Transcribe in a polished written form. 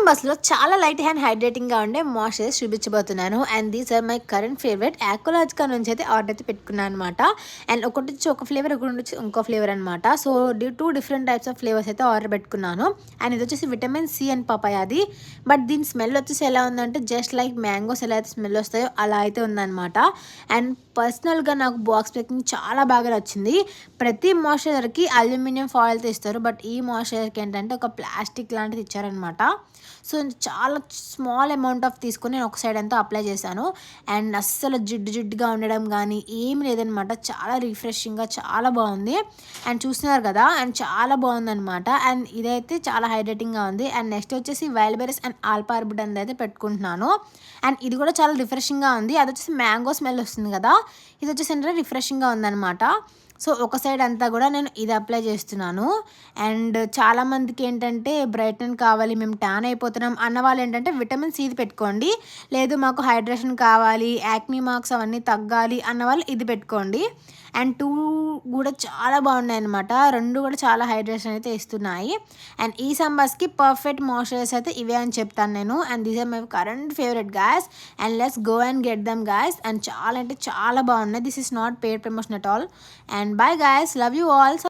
బస్లో చాలా light and హైడ్రేటింగ్గా ఉండే మాయిశ్చరైజర్స్ చూపించబోతున్నాను. And these are my current favourite Aqualogica నుంచి అయితే ఆర్డర్ అయితే పెట్టుకున్నాను అనమాట. అండ్ ఒకటి వచ్చి ఒక ఫ్లేవర్, ఒకటి వచ్చి ఇంకో ఫ్లేవర్ అనమాట. So 2 different types of flavours అయితే ఆర్డర్ పెట్టుకున్నాను. అండ్ ఇది వచ్చేసి విటమిన్ సి అండ్ పపాయ అది. బట్ దీని స్మెల్ వచ్చేసి ఎలా ఉందంటే జస్ట్ లైక్ మ్యాంగోస్ ఎలా అయితే స్మెల్ వస్తాయో అలా అయితే ఉందన్నమాట. అండ్ పర్సనల్గా నాకు బాక్స్ ప్యాకింగ్ చాలా బాగా నచ్చింది. ప్రతి మాయిశ్చరైజర్కి అల్యూమినియం ఫాయిల్తో ఇస్తారు, బట్ ఈ మాయిశ్చరైజర్కి ఏంటంటే ఒక ప్లాస్టిక్ లాంటిది ఇచ్చారనమాట. సో చాలా స్మాల్ అమౌంట్ ఆఫ్ తీసుకొని నేను ఒక సైడ్ అంతా అప్లై చేశాను. అండ్ అస్సలు జిడ్డుగా ఉండడం కానీ ఏమి లేదనమాట. చాలా రిఫ్రెషింగ్గా చాలా బాగుంది. అండ్ చూస్తున్నారు కదా, అండ్ చాలా బాగుందనమాట. అండ్ ఇదైతే చాలా హైడ్రేటింగ్గా ఉంది. అండ్ నెక్స్ట్ వచ్చేసి వైల్డ్ బెర్రీస్ అండ్ ఆల్పార్బిట్ అనేది అయితే పెట్టుకుంటున్నాను. అండ్ ఇది కూడా చాలా రిఫ్రెషింగ్గా ఉంది. అది వచ్చేసి మ్యాంగో స్మెల్ వస్తుంది కదా, ఇది వచ్చేసి ఏంటంటే రిఫ్రెషింగ్గా ఉందనమాట. సో ఒక సైడ్ అంతా కూడా నేను ఇది అప్లై చేస్తున్నాను. అండ్ చాలామందికి ఏంటంటే బ్రైట్నెన్ కావాలి, మేము ట్యాన్ అయిపోతున్నాం అన్న వాళ్ళు ఏంటంటే విటమిన్ సిది పెట్టుకోండి. లేదు మాకు హైడ్రేషన్ కావాలి, యాక్నీ మార్క్స్ అవన్నీ తగ్గాలి అన్న వాళ్ళు ఇది పెట్టుకోండి. అండ్ 2 కూడా చాలా బాగున్నాయి అనమాట. 2 కూడా చాలా హైడ్రేషన్ అయితే ఇస్తున్నాయి. అండ్ ఈ సమ్మర్స్కి పర్ఫెక్ట్ మాయిశ్చరైజర్స్ అయితే ఇవే అని చెప్తాను నేను. And these are my current favourite guys. And let's go and get them guys. And చాలా అంటే చాలా బాగున్నాయి. This is not paid promotion at all. And bye guys, love you all.